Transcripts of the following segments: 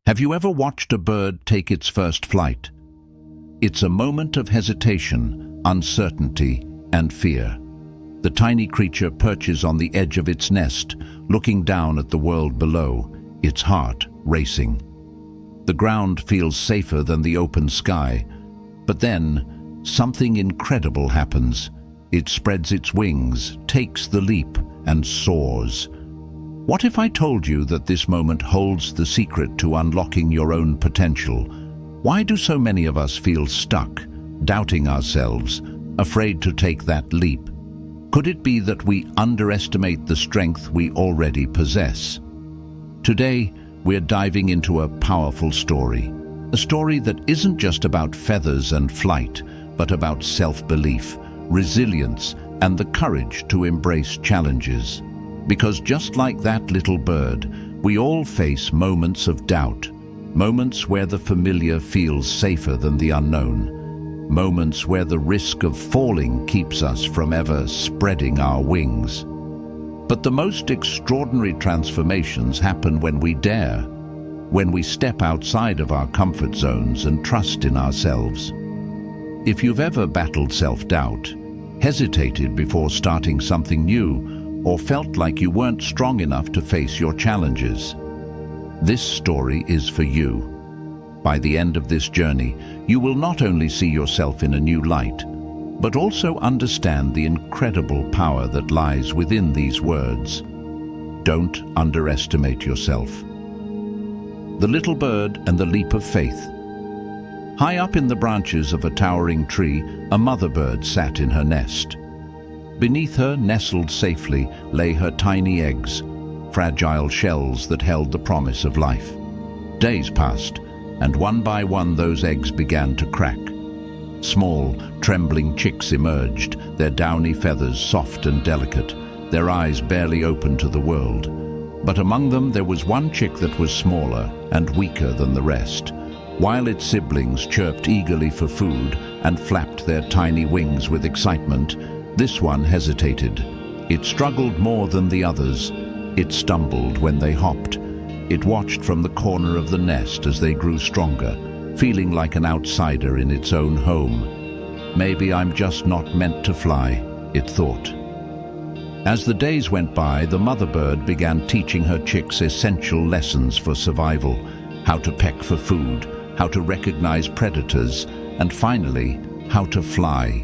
Have you ever watched a bird take its first flight? It's a moment of hesitation, uncertainty, and fear. The tiny creature perches on the edge of its nest, looking down at the world below, its heart racing. The ground feels safer than the open sky, but then something incredible happens. It spreads its wings, takes the leap, and soars. What if I told you that this moment holds the secret to unlocking your own potential? Why do so many of us feel stuck, doubting ourselves, afraid to take that leap? Could it be that we underestimate the strength we already possess? Today, we're diving into a powerful story. A story that isn't just about feathers and flight, but about self-belief, resilience, and the courage to embrace challenges. Because just like that little bird, we all face moments of doubt, moments where the familiar feels safer than the unknown, moments where the risk of falling keeps us from ever spreading our wings. But the most extraordinary transformations happen when we dare, when we step outside of our comfort zones and trust in ourselves. If you've ever battled self-doubt, hesitated before starting something new, or felt like you weren't strong enough to face your challenges, this story is for you. By the end of this journey, you will not only see yourself in a new light, but also understand the incredible power that lies within these words. Don't underestimate yourself. The little bird and the leap of faith. High up in the branches of a towering tree, a mother bird sat in her nest. Beneath her, nestled safely, lay her tiny eggs, fragile shells that held the promise of life. Days passed, and one by one those eggs began to crack. Small, trembling chicks emerged, their downy feathers soft and delicate, their eyes barely open to the world. But among them there was one chick that was smaller and weaker than the rest. While its siblings chirped eagerly for food and flapped their tiny wings with excitement, this one hesitated. It struggled more than the others. It stumbled when they hopped. It watched from the corner of the nest as they grew stronger, feeling like an outsider in its own home. Maybe I'm just not meant to fly, it thought. As the days went by, the mother bird began teaching her chicks essential lessons for survival: how to peck for food, how to recognize predators, and finally, how to fly.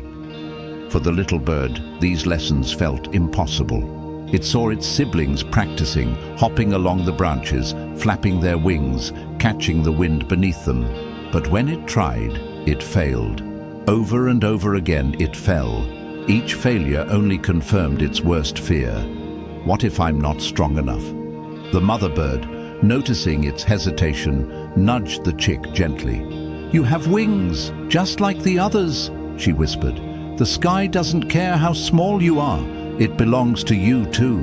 For the little bird, these lessons felt impossible. It saw its siblings practicing, hopping along the branches, flapping their wings, catching the wind beneath them. But when it tried, it failed. Over and over again, it fell. Each failure only confirmed its worst fear. What if I'm not strong enough? The mother bird, noticing its hesitation, nudged the chick gently. "You have wings, just like the others," she whispered. "The sky doesn't care how small you are. It belongs to you too."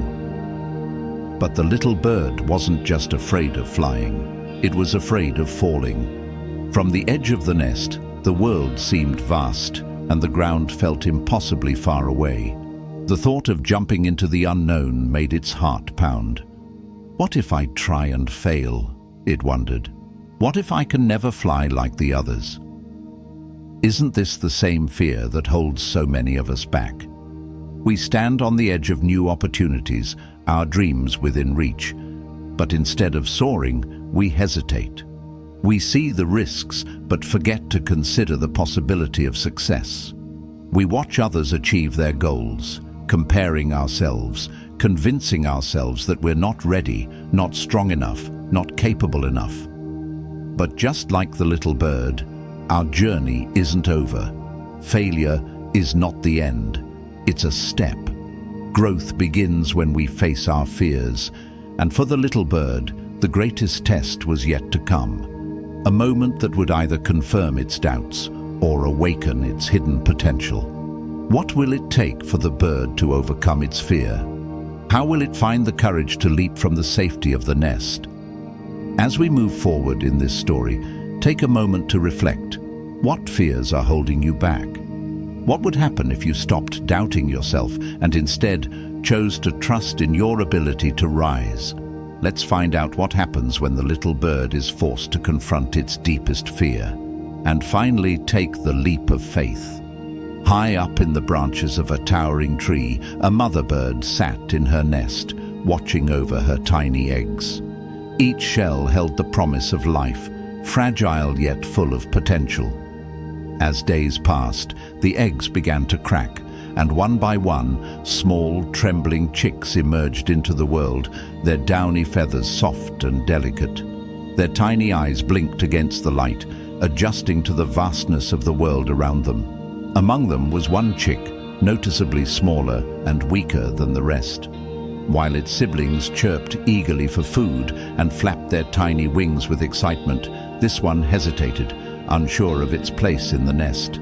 But the little bird wasn't just afraid of flying. It was afraid of falling. From the edge of the nest, the world seemed vast, and the ground felt impossibly far away. The thought of jumping into the unknown made its heart pound. What if I try and fail? It wondered. What if I can never fly like the others? Isn't this the same fear that holds so many of us back? We stand on the edge of new opportunities, our dreams within reach. But instead of soaring, we hesitate. We see the risks, but forget to consider the possibility of success. We watch others achieve their goals, comparing ourselves, convincing ourselves that we're not ready, not strong enough, not capable enough. But just like the little bird, our journey isn't over. Failure is not the end. It's a step. Growth begins when we face our fears. And for the little bird, the greatest test was yet to come. A moment that would either confirm its doubts or awaken its hidden potential. What will it take for the bird to overcome its fear? How will it find the courage to leap from the safety of the nest? As we move forward in this story, take a moment to reflect. What fears are holding you back? What would happen if you stopped doubting yourself and instead chose to trust in your ability to rise? Let's find out what happens when the little bird is forced to confront its deepest fear and finally take the leap of faith. High up in the branches of a towering tree, a mother bird sat in her nest, watching over her tiny eggs. Each shell held the promise of life, fragile yet full of potential. As days passed, the eggs began to crack, and one by one, small, trembling chicks emerged into the world, their downy feathers soft and delicate. Their tiny eyes blinked against the light, adjusting to the vastness of the world around them. Among them was one chick, noticeably smaller and weaker than the rest. While its siblings chirped eagerly for food and flapped their tiny wings with excitement, this one hesitated, unsure of its place in the nest.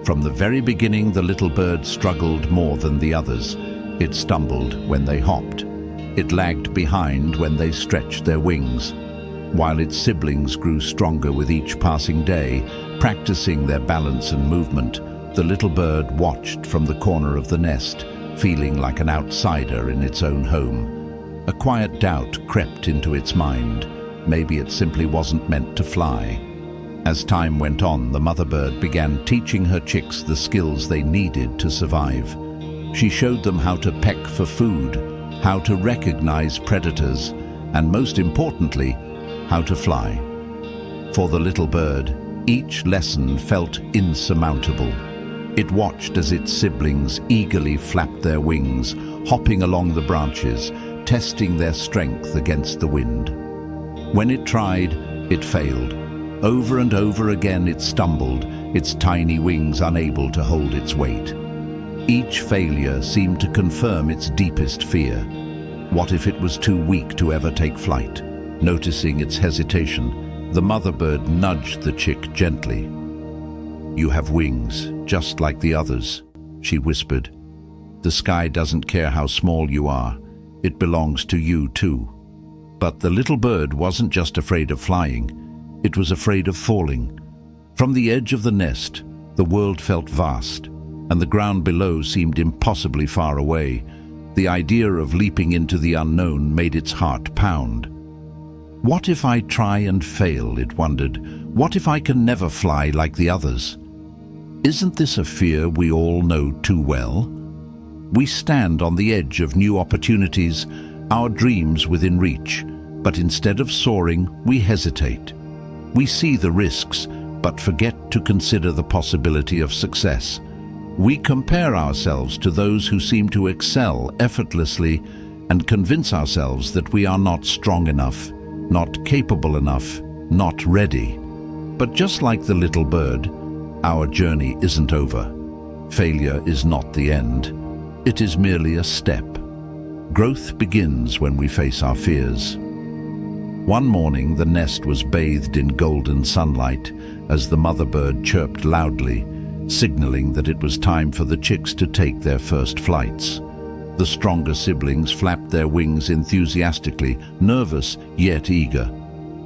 From the very beginning, the little bird struggled more than the others. It stumbled when they hopped. It lagged behind when they stretched their wings. While its siblings grew stronger with each passing day, practicing their balance and movement, the little bird watched from the corner of the nest, feeling like an outsider in its own home. A quiet doubt crept into its mind. Maybe it simply wasn't meant to fly. As time went on, the mother bird began teaching her chicks the skills they needed to survive. She showed them how to peck for food, how to recognize predators, and most importantly, how to fly. For the little bird, each lesson felt insurmountable. It watched as its siblings eagerly flapped their wings, hopping along the branches, testing their strength against the wind. When it tried, it failed. Over and over again it stumbled, its tiny wings unable to hold its weight. Each failure seemed to confirm its deepest fear. What if it was too weak to ever take flight? Noticing its hesitation, the mother bird nudged the chick gently. "You have wings, just like the others," she whispered. "The sky doesn't care how small you are. It belongs to you too." But the little bird wasn't just afraid of flying. It was afraid of falling. From the edge of the nest, the world felt vast, and the ground below seemed impossibly far away. The idea of leaping into the unknown made its heart pound. What if I try and fail, it wondered. What if I can never fly like the others? Isn't this a fear we all know too well? We stand on the edge of new opportunities, our dreams within reach, but instead of soaring, we hesitate. We see the risks, but forget to consider the possibility of success. We compare ourselves to those who seem to excel effortlessly and convince ourselves that we are not strong enough, not capable enough, not ready. But just like the little bird, our journey isn't over. Failure is not the end. It is merely a step. Growth begins when we face our fears. One morning, the nest was bathed in golden sunlight as the mother bird chirped loudly, signaling that it was time for the chicks to take their first flights. The stronger siblings flapped their wings enthusiastically, nervous yet eager.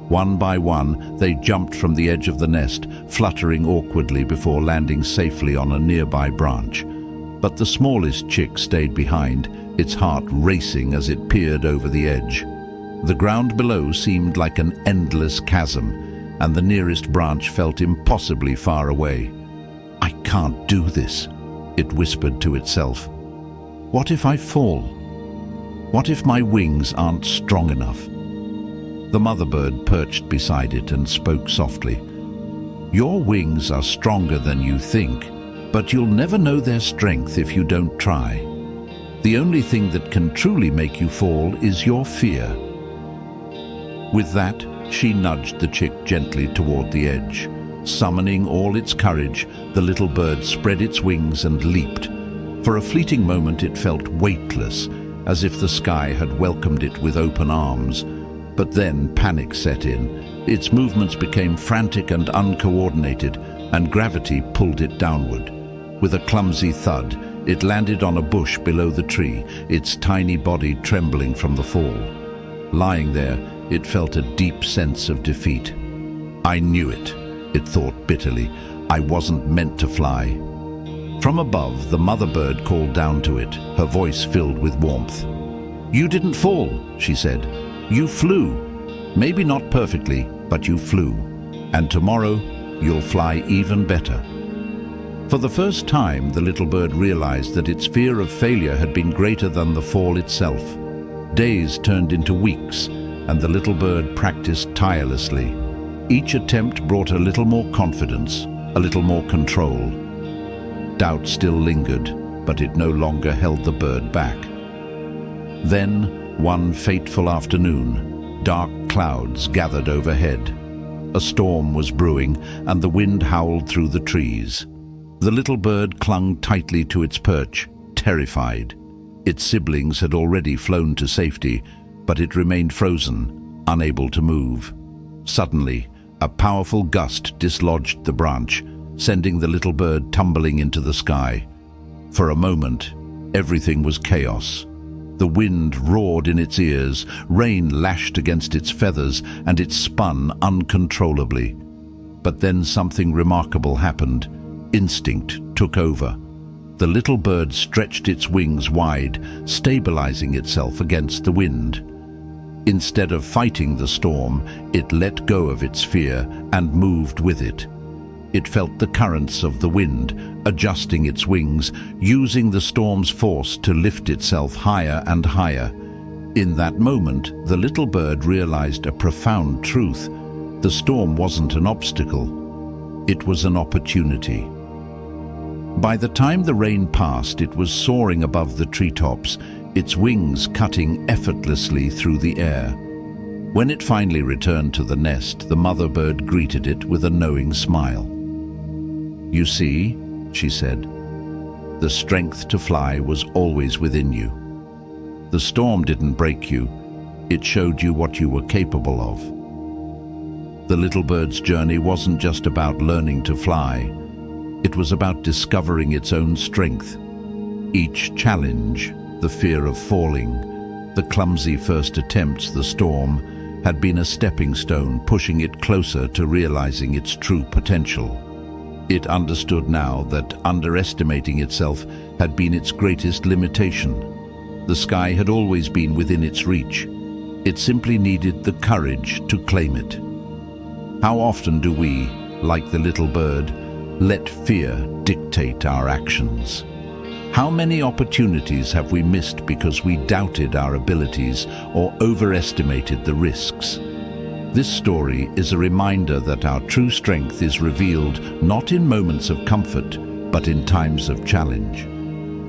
One by one, they jumped from the edge of the nest, fluttering awkwardly before landing safely on a nearby branch. But the smallest chick stayed behind, its heart racing as it peered over the edge. The ground below seemed like an endless chasm, and the nearest branch felt impossibly far away. "I can't do this," it whispered to itself. "What if I fall? What if my wings aren't strong enough?" The mother bird perched beside it and spoke softly. "Your wings are stronger than you think, but you'll never know their strength if you don't try. The only thing that can truly make you fall is your fear." With that, she nudged the chick gently toward the edge. Summoning all its courage, the little bird spread its wings and leaped. For a fleeting moment it felt weightless, as if the sky had welcomed it with open arms. But then panic set in. Its movements became frantic and uncoordinated, and gravity pulled it downward. With a clumsy thud, it landed on a bush below the tree, its tiny body trembling from the fall. Lying there, it felt a deep sense of defeat. "I knew it," it thought bitterly. "I wasn't meant to fly." From above, the mother bird called down to it, her voice filled with warmth. "You didn't fall," she said. You flew. Maybe not perfectly, but you flew. And tomorrow, you'll fly even better. For the first time, the little bird realized that its fear of failure had been greater than the fall itself. Days turned into weeks, and the little bird practiced tirelessly. Each attempt brought a little more confidence, a little more control. Doubt still lingered, but it no longer held the bird back. Then, one fateful afternoon, dark clouds gathered overhead. A storm was brewing, and the wind howled through the trees. The little bird clung tightly to its perch, terrified. Its siblings had already flown to safety, but it remained frozen, unable to move. Suddenly, a powerful gust dislodged the branch, sending the little bird tumbling into the sky. For a moment, everything was chaos. The wind roared in its ears, rain lashed against its feathers, and it spun uncontrollably. But then something remarkable happened. Instinct took over. The little bird stretched its wings wide, stabilizing itself against the wind. Instead of fighting the storm, it let go of its fear and moved with it. It felt the currents of the wind, adjusting its wings, using the storm's force to lift itself higher and higher. In that moment, the little bird realized a profound truth. The storm wasn't an obstacle. It was an opportunity. By the time the rain passed, it was soaring above the treetops, its wings cutting effortlessly through the air. When it finally returned to the nest, the mother bird greeted it with a knowing smile. "You see," she said, "the strength to fly was always within you. The storm didn't break you, it showed you what you were capable of." The little bird's journey wasn't just about learning to fly. It was about discovering its own strength. Each challenge, the fear of falling, the clumsy first attempts, the storm, had been a stepping stone pushing it closer to realizing its true potential. It understood now that underestimating itself had been its greatest limitation. The sky had always been within its reach. It simply needed the courage to claim it. How often do we, like the little bird, let fear dictate our actions? How many opportunities have we missed because we doubted our abilities or overestimated the risks? This story is a reminder that our true strength is revealed not in moments of comfort, but in times of challenge.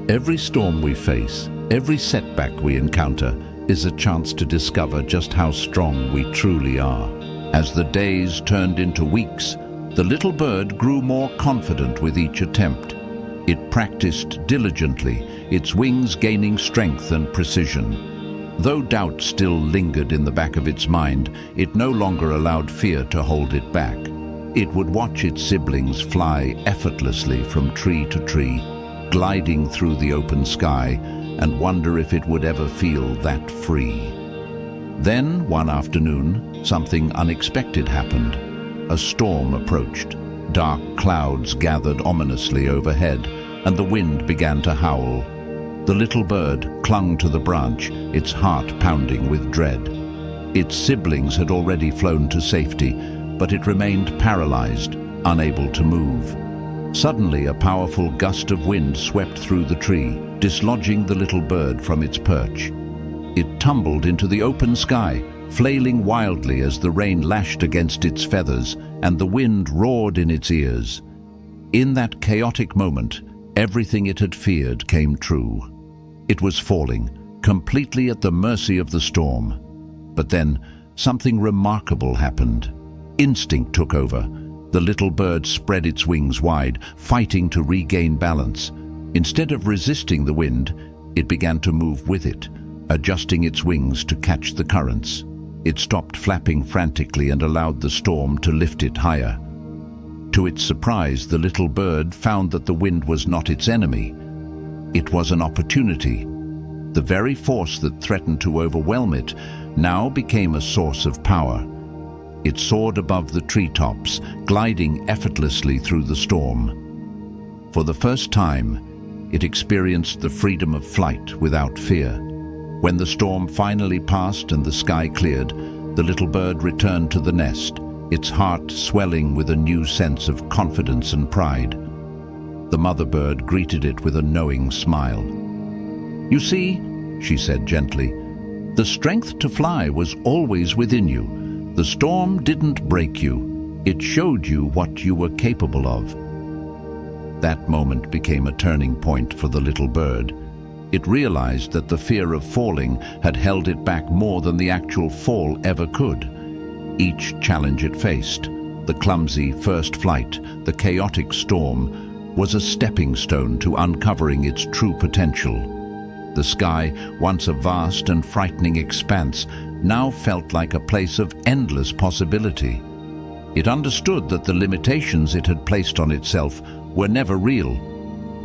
Every storm we face, every setback we encounter, is a chance to discover just how strong we truly are. As the days turned into weeks, the little bird grew more confident with each attempt. It practiced diligently, its wings gaining strength and precision. Though doubt still lingered in the back of its mind, it no longer allowed fear to hold it back. It would watch its siblings fly effortlessly from tree to tree, gliding through the open sky, and wonder if it would ever feel that free. Then, one afternoon, something unexpected happened. A storm approached. Dark clouds gathered ominously overhead, and the wind began to howl. The little bird clung to the branch, its heart pounding with dread. Its siblings had already flown to safety, but it remained paralyzed, unable to move. Suddenly, a powerful gust of wind swept through the tree, dislodging the little bird from its perch. It tumbled into the open sky, flailing wildly as the rain lashed against its feathers and the wind roared in its ears. In that chaotic moment, everything it had feared came true. It was falling, completely at the mercy of the storm. But then, something remarkable happened. Instinct took over. The little bird spread its wings wide, fighting to regain balance. Instead of resisting the wind, it began to move with it, adjusting its wings to catch the currents. It stopped flapping frantically and allowed the storm to lift it higher. To its surprise, the little bird found that the wind was not its enemy. It was an opportunity. The very force that threatened to overwhelm it now became a source of power. It soared above the treetops, gliding effortlessly through the storm. For the first time, it experienced the freedom of flight without fear. When the storm finally passed and the sky cleared, the little bird returned to the nest, its heart swelling with a new sense of confidence and pride. The mother bird greeted it with a knowing smile. "You see," she said gently, "the strength to fly was always within you. The storm didn't break you. It showed you what you were capable of." That moment became a turning point for the little bird. It realized that the fear of falling had held it back more than the actual fall ever could. Each challenge it faced, the clumsy first flight, the chaotic storm, was a stepping stone to uncovering its true potential. The sky, once a vast and frightening expanse, now felt like a place of endless possibility. It understood that the limitations it had placed on itself were never real.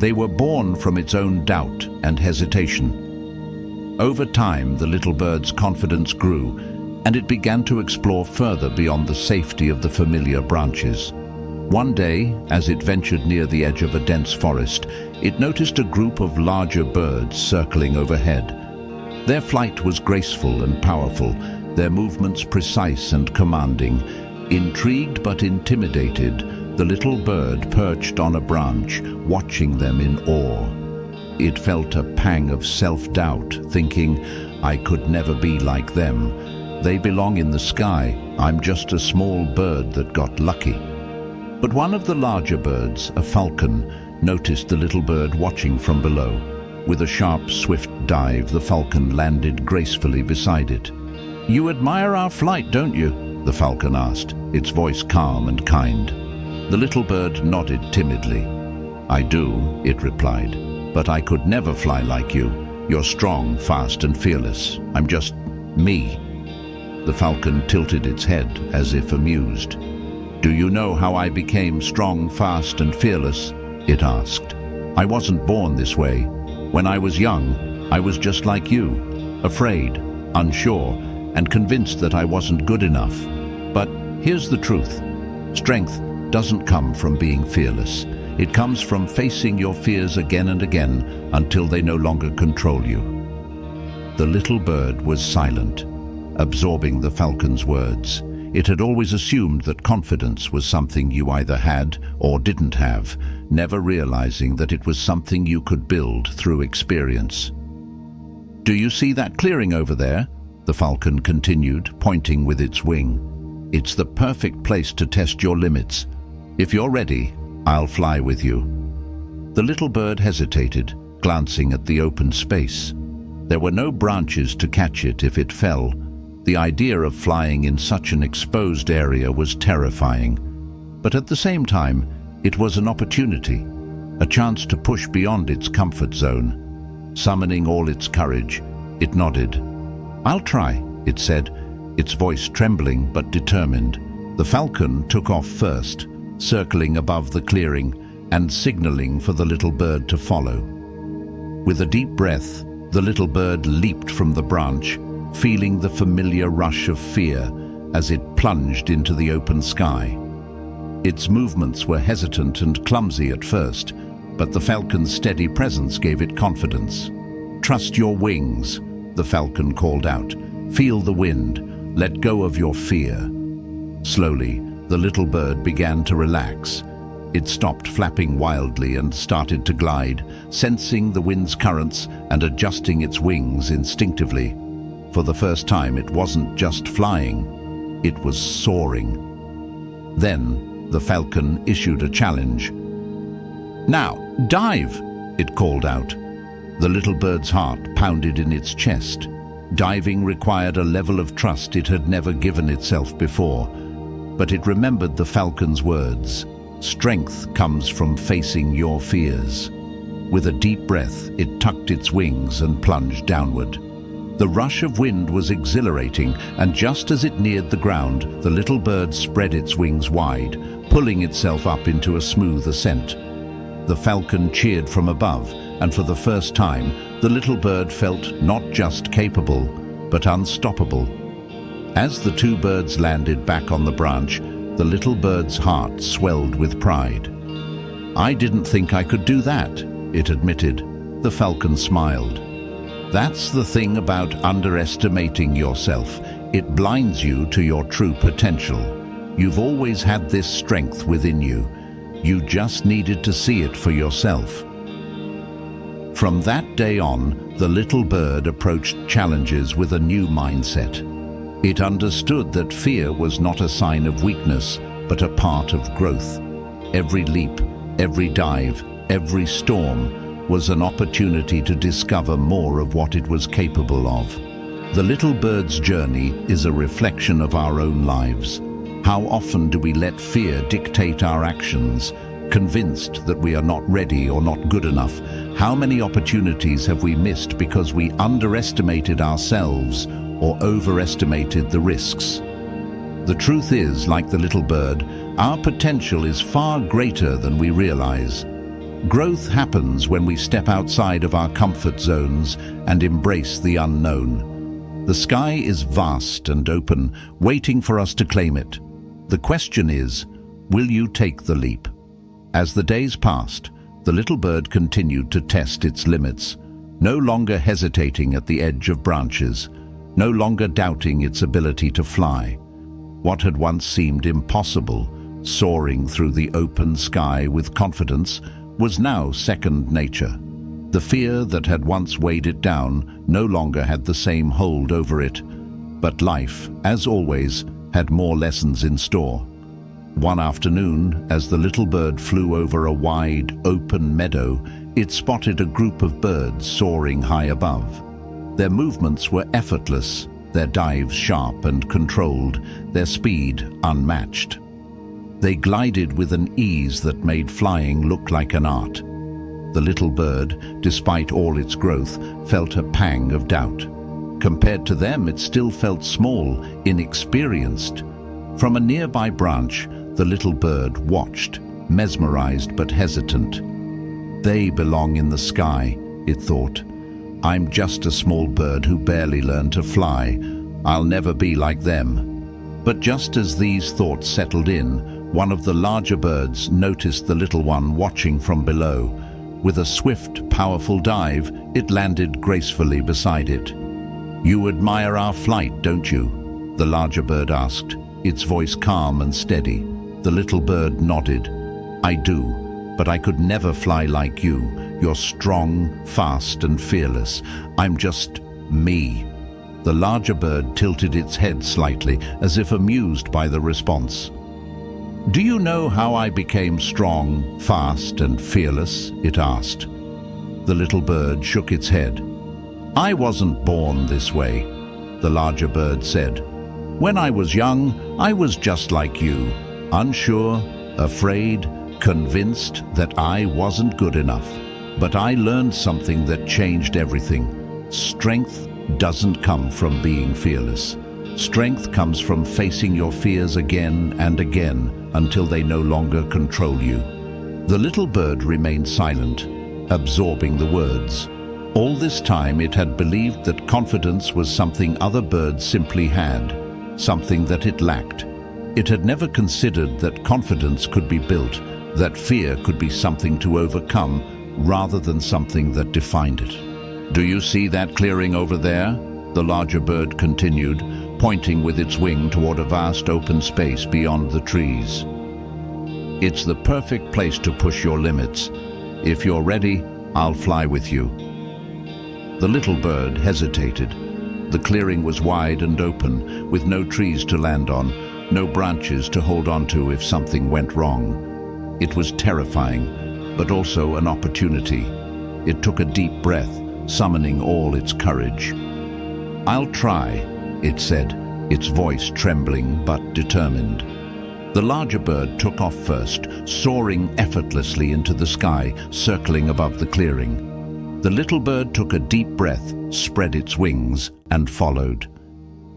They were born from its own doubt and hesitation. Over time, the little bird's confidence grew, and it began to explore further beyond the safety of the familiar branches. One day, as it ventured near the edge of a dense forest, it noticed a group of larger birds circling overhead. Their flight was graceful and powerful, their movements precise and commanding. Intrigued but intimidated, the little bird perched on a branch, watching them in awe. It felt a pang of self-doubt, thinking, "I could never be like them. They belong in the sky. I'm just a small bird that got lucky." But one of the larger birds, a falcon, noticed the little bird watching from below. With a sharp, swift dive, the falcon landed gracefully beside it. "You admire our flight, don't you?" the falcon asked, its voice calm and kind. The little bird nodded timidly. "I do," it replied, "but I could never fly like you. You're strong, fast, and fearless. I'm just me." The falcon tilted its head as if amused. "Do you know how I became strong, fast, and fearless?" it asked. "I wasn't born this way. When I was young, I was just like you, afraid, unsure, and convinced that I wasn't good enough. But here's the truth. Strength doesn't come from being fearless. It comes from facing your fears again and again until they no longer control you." The little bird was silent, absorbing the falcon's words. It had always assumed that confidence was something you either had or didn't have, never realizing that it was something you could build through experience. "Do you see that clearing over there?" the falcon continued, pointing with its wing. "It's the perfect place to test your limits. If you're ready, I'll fly with you." The little bird hesitated, glancing at the open space. There were no branches to catch it if it fell. The idea of flying in such an exposed area was terrifying. But at the same time, it was an opportunity, a chance to push beyond its comfort zone. Summoning all its courage, it nodded. "I'll try," it said, its voice trembling but determined. The falcon took off first, circling above the clearing and signaling for the little bird to follow. With a deep breath, the little bird leaped from the branch, feeling the familiar rush of fear as it plunged into the open sky. Its movements were hesitant and clumsy at first, but the falcon's steady presence gave it confidence. "Trust your wings," the falcon called out. "Feel the wind. Let go of your fear." Slowly, the little bird began to relax. It stopped flapping wildly and started to glide, sensing the wind's currents and adjusting its wings instinctively. For the first time, it wasn't just flying, it was soaring. Then, the falcon issued a challenge. "Now, dive!" it called out. The little bird's heart pounded in its chest. Diving required a level of trust it had never given itself before. But it remembered the falcon's words. Strength comes from facing your fears. With a deep breath, it tucked its wings and plunged downward. The rush of wind was exhilarating, and just as it neared the ground, the little bird spread its wings wide, pulling itself up into a smooth ascent. The falcon cheered from above, and for the first time, the little bird felt not just capable, but unstoppable. As the two birds landed back on the branch, the little bird's heart swelled with pride. "I didn't think I could do that," it admitted. The falcon smiled. That's the thing about underestimating yourself. It blinds you to your true potential. You've always had this strength within you. You just needed to see it for yourself. From that day on, the little bird approached challenges with a new mindset. It understood that fear was not a sign of weakness, but a part of growth. Every leap, every dive, every storm was an opportunity to discover more of what it was capable of. The little bird's journey is a reflection of our own lives. How often do we let fear dictate our actions, convinced that we are not ready or not good enough? How many opportunities have we missed because we underestimated ourselves or overestimated the risks? The truth is, like the little bird, our potential is far greater than we realize. Growth happens when we step outside of our comfort zones and embrace the unknown. The sky is vast and open, waiting for us to claim it. The question is, will you take the leap? As the days passed, the little bird continued to test its limits, no longer hesitating at the edge of branches, no longer doubting its ability to fly. What had once seemed impossible, soaring through the open sky with confidence, was now second nature. The fear that had once weighed it down no longer had the same hold over it, but life, as always, had more lessons in store. One afternoon, as the little bird flew over a wide, open meadow, it spotted a group of birds soaring high above. Their movements were effortless, their dives sharp and controlled, their speed unmatched. They glided with an ease that made flying look like an art. The little bird, despite all its growth, felt a pang of doubt. Compared to them, it still felt small, inexperienced. From a nearby branch, the little bird watched, mesmerized but hesitant. They belong in the sky, it thought. I'm just a small bird who barely learned to fly. I'll never be like them. But just as these thoughts settled in, one of the larger birds noticed the little one watching from below. With a swift, powerful dive, it landed gracefully beside it. "You admire our flight, don't you?" the larger bird asked, its voice calm and steady. The little bird nodded. "I do, but I could never fly like you. You're strong, fast, and fearless. I'm just me." The larger bird tilted its head slightly, as if amused by the response. "Do you know how I became strong, fast, and fearless?" it asked. The little bird shook its head. "I wasn't born this way," the larger bird said. "When I was young, I was just like you, unsure, afraid, convinced that I wasn't good enough. But I learned something that changed everything. Strength doesn't come from being fearless. Strength comes from facing your fears again and again until they no longer control you." The little bird remained silent, absorbing the words. All this time it had believed that confidence was something other birds simply had, something that it lacked. It had never considered that confidence could be built, that fear could be something to overcome, rather than something that defined it. "Do you see that clearing over there?" the larger bird continued, pointing with its wing toward a vast open space beyond the trees. "It's the perfect place to push your limits. If you're ready, I'll fly with you." The little bird hesitated. The clearing was wide and open, with no trees to land on, no branches to hold onto if something went wrong. It was terrifying, but also an opportunity. It took a deep breath, summoning all its courage. "I'll try," it said, its voice trembling but determined. The larger bird took off first, soaring effortlessly into the sky, circling above the clearing. The little bird took a deep breath, spread its wings, and followed.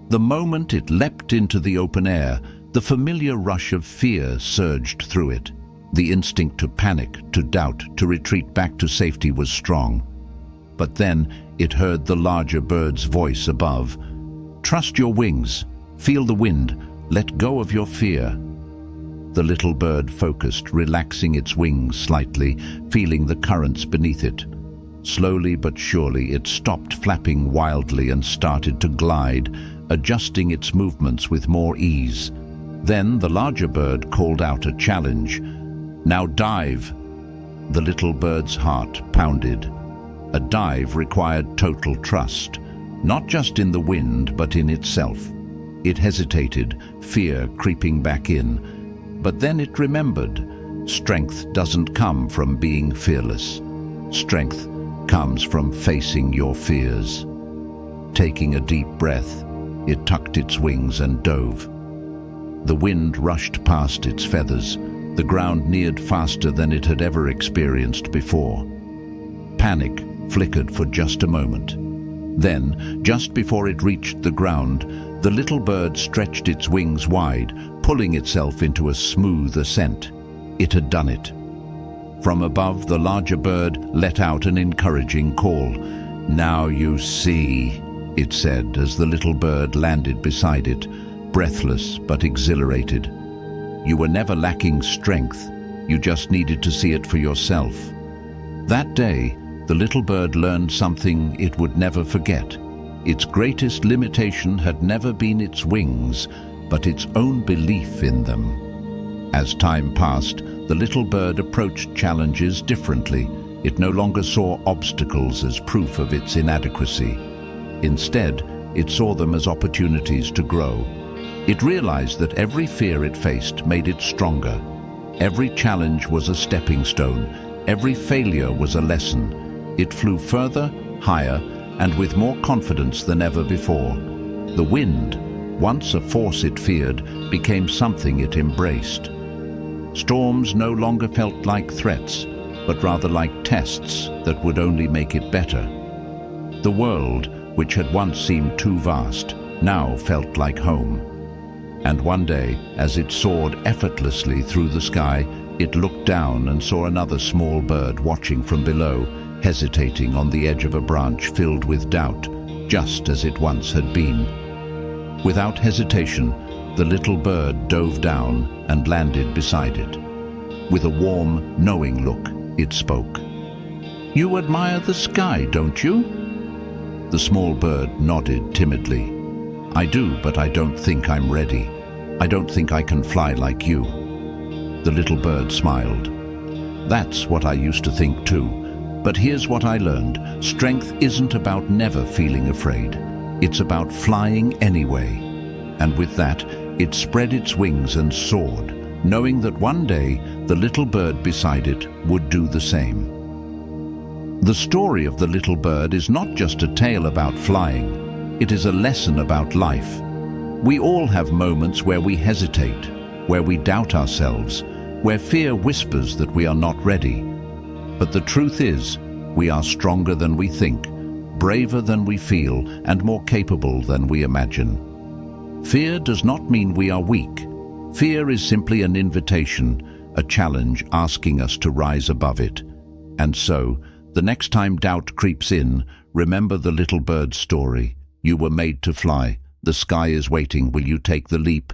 The moment it leapt into the open air, the familiar rush of fear surged through it. The instinct to panic, to doubt, to retreat back to safety was strong. But then it heard the larger bird's voice above. "Trust your wings. Feel the wind. Let go of your fear." The little bird focused, relaxing its wings slightly, feeling the currents beneath it. Slowly but surely, it stopped flapping wildly and started to glide, adjusting its movements with more ease. Then the larger bird called out a challenge. "Now dive!" The little bird's heart pounded. A dive required total trust, not just in the wind, but in itself. It hesitated, fear creeping back in. But then it remembered, strength doesn't come from being fearless. Strength comes from facing your fears. Taking a deep breath, it tucked its wings and dove. The wind rushed past its feathers. The ground neared faster than it had ever experienced before. Panic flickered for just a moment. Then, just before it reached the ground, the little bird stretched its wings wide, pulling itself into a smooth ascent. It had done it. From above, the larger bird let out an encouraging call. "Now you see," it said as the little bird landed beside it, breathless but exhilarated. "You were never lacking strength. You just needed to see it for yourself." That day, the little bird learned something it would never forget. Its greatest limitation had never been its wings, but its own belief in them. As time passed, the little bird approached challenges differently. It no longer saw obstacles as proof of its inadequacy. Instead, it saw them as opportunities to grow. It realized that every fear it faced made it stronger. Every challenge was a stepping stone. Every failure was a lesson. It flew further, higher, and with more confidence than ever before. The wind, once a force it feared, became something it embraced. Storms no longer felt like threats, but rather like tests that would only make it better. The world, which had once seemed too vast, now felt like home. And one day, as it soared effortlessly through the sky, it looked down and saw another small bird watching from below, hesitating on the edge of a branch filled with doubt, just as it once had been. Without hesitation, the little bird dove down and landed beside it. With a warm, knowing look, it spoke. "You admire the sky, don't you?" The small bird nodded timidly. "I do, but I don't think I'm ready. I don't think I can fly like you." The little bird smiled. "That's what I used to think too. But here's what I learned. Strength isn't about never feeling afraid. It's about flying anyway." And with that, it spread its wings and soared, knowing that one day the little bird beside it would do the same. The story of the little bird is not just a tale about flying. It is a lesson about life. We all have moments where we hesitate, where we doubt ourselves, where fear whispers that we are not ready. But the truth is, we are stronger than we think, braver than we feel, and more capable than we imagine. Fear does not mean we are weak. Fear is simply an invitation, a challenge asking us to rise above it. And so, the next time doubt creeps in, remember the little bird story. You were made to fly. The sky is waiting. Will you take the leap?